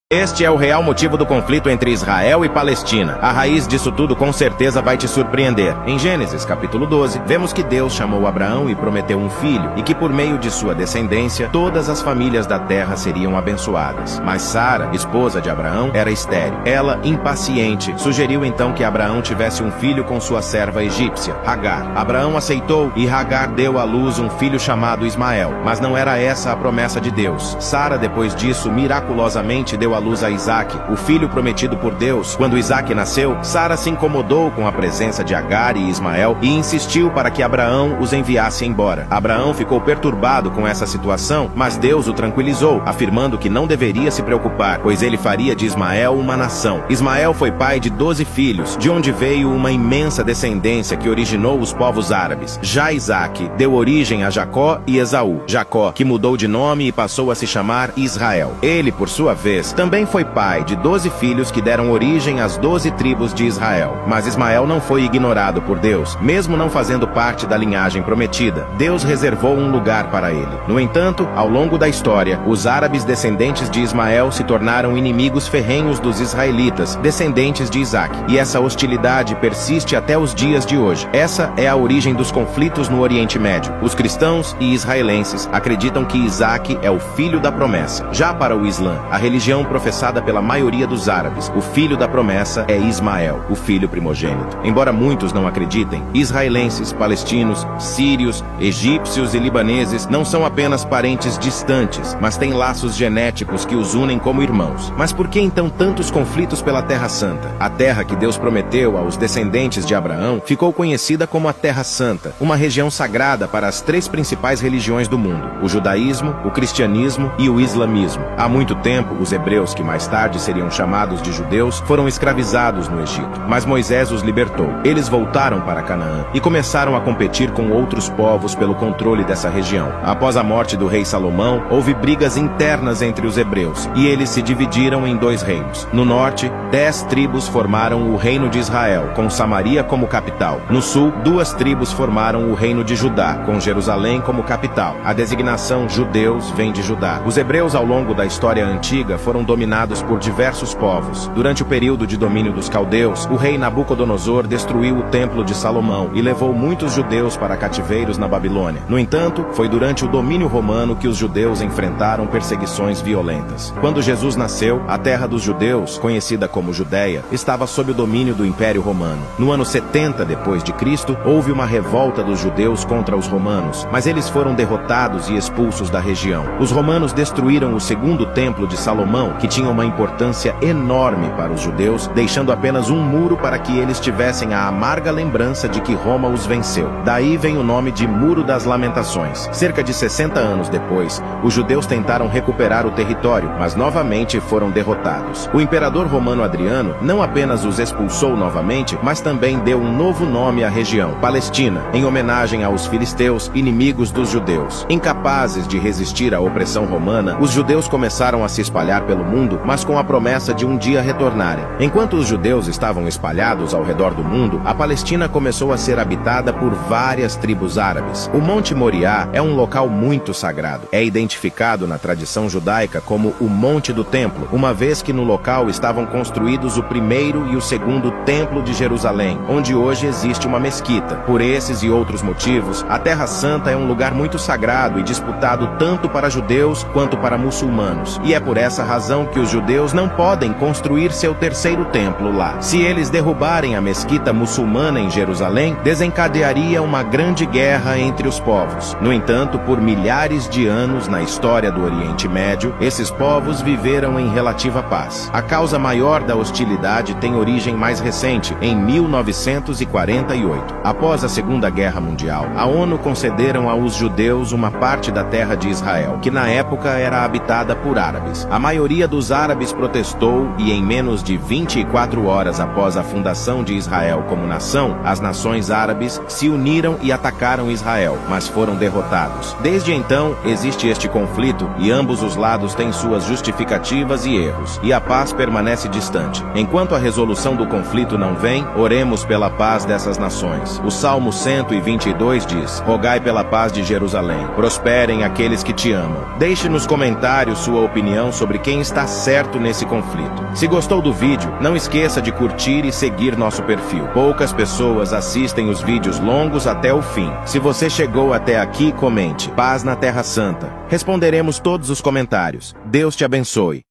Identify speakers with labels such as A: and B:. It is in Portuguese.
A: Este é o real motivo do conflito entre Israel e Palestina. A raiz disso tudo com certeza vai te surpreender. Em Gênesis, capítulo 12, vemos que Deus chamou Abraão e prometeu um filho, e que por meio de sua descendência, todas as famílias da terra seriam abençoadas. Mas Sara, esposa de Abraão, era estéril. Ela, impaciente, sugeriu então que Abraão tivesse um filho com sua serva egípcia, Agar. Abraão aceitou e Agar deu à luz um filho chamado Ismael. Mas não era essa a promessa de Deus. Sara, depois disso, miraculosamente deu à luz a Isaque, o filho prometido por Deus. Quando Isaque nasceu, Sara se incomodou com a presença de Agar e Ismael e insistiu para que Abraão os enviasse embora. Abraão ficou perturbado com essa situação, mas Deus o tranquilizou, afirmando que não deveria se preocupar, pois ele faria de Ismael uma nação. Ismael foi pai de 12 filhos, de onde veio uma imensa descendência que originou os povos árabes. Já Isaque deu origem a Jacó e Esaú. Jacó, que mudou de nome e passou a se chamar Israel. Ele, por sua vez, também foi pai de 12 filhos que deram origem às 12 tribos de Israel. Mas Ismael não foi ignorado por Deus, mesmo não fazendo parte da linhagem prometida. Deus reservou um lugar para ele. No entanto, ao longo da história, os árabes descendentes de Ismael se tornaram inimigos ferrenhos dos israelitas, descendentes de Isaque. E essa hostilidade persiste até os dias de hoje. Essa é a origem dos conflitos no Oriente Médio. Os cristãos e israelenses acreditam que Isaque é o filho da promessa. Já para o Islã, a religião professada pela maioria dos árabes, o filho da promessa é Ismael, o filho primogênito. Embora muitos não acreditem, israelenses, palestinos, sírios, egípcios e libaneses não são apenas parentes distantes, mas têm laços genéticos que os unem como irmãos. Mas por que então tantos conflitos pela Terra Santa? A terra que Deus prometeu aos descendentes de Abraão ficou conhecida como a Terra Santa, uma região sagrada para as três principais religiões do mundo: o judaísmo, o cristianismo e o islamismo. Há muito tempo, os hebreus, que mais tarde seriam chamados de judeus, foram escravizados no Egito. Mas Moisés os libertou. Eles voltaram para Canaã e começaram a competir com outros povos pelo controle dessa região. Após a morte do rei Salomão, houve brigas internas entre os hebreus, e eles se dividiram em dois reinos. No norte, 10 tribos formaram o reino de Israel, com Samaria como capital. No sul, 2 tribos formaram o reino de Judá, com Jerusalém como capital. A designação judeus vem de Judá. Os hebreus, ao longo da história antiga, foram dominados por diversos povos. Durante o período de domínio dos caldeus, o rei Nabucodonosor destruiu o templo de Salomão e levou muitos judeus para cativeiros na Babilônia. No entanto, foi durante o domínio romano que os judeus enfrentaram perseguições violentas. Quando Jesus nasceu, a terra dos judeus, conhecida como Judéia, estava sob o domínio do Império Romano. No ano 70 depois de Cristo, houve uma revolta dos judeus contra os romanos, mas eles foram derrotados e expulsos da região. Os romanos destruíram o segundo templo de Salomão, que tinha uma importância enorme para os judeus, deixando apenas um muro para que eles tivessem a amarga lembrança de que Roma os venceu. Daí vem o nome de Muro das Lamentações. Cerca de 60 anos depois, os judeus tentaram recuperar o território, mas novamente foram derrotados. O imperador romano Adriano não apenas os expulsou novamente, mas também deu um novo nome à região, Palestina, em homenagem aos filisteus, inimigos dos judeus. Incapazes de resistir à opressão romana, os judeus começaram a se espalhar pelo mundo, mas com a promessa de um dia retornarem. Enquanto os judeus estavam espalhados ao redor do mundo, a Palestina começou a ser habitada por várias tribos árabes. O Monte Moriá é um local muito sagrado. É identificado na tradição judaica como o Monte do Templo, uma vez que no local estavam construídos o primeiro e o segundo Templo de Jerusalém, onde hoje existe uma mesquita. Por esses e outros motivos, a Terra Santa é um lugar muito sagrado e disputado tanto para judeus quanto para muçulmanos. E é por essa razão que os judeus não podem construir seu terceiro templo lá. Se eles derrubarem a mesquita muçulmana em Jerusalém, desencadearia uma grande guerra entre os povos. No entanto, por milhares de anos na história do Oriente Médio, esses povos viveram em relativa paz. A causa maior da hostilidade tem origem mais recente, em 1948. Após a Segunda Guerra Mundial, a ONU concederam aos judeus uma parte da terra de Israel, que na época era habitada por árabes. A maioria dos árabes protestou e em menos de 24 horas após a fundação de Israel como nação, as nações árabes se uniram e atacaram Israel, mas foram derrotados. Desde então, existe este conflito e ambos os lados têm suas justificativas e erros, e a paz permanece distante. Enquanto a resolução do conflito não vem, oremos pela paz dessas nações. O Salmo 122 diz: rogai pela paz de Jerusalém, prosperem aqueles que te amam. Deixe nos comentários sua opinião sobre quem está está certo nesse conflito. Se gostou do vídeo, não esqueça de curtir e seguir nosso perfil. Poucas pessoas assistem os vídeos longos até o fim. Se você chegou até aqui, comente. Paz na Terra Santa. Responderemos todos os comentários. Deus te abençoe.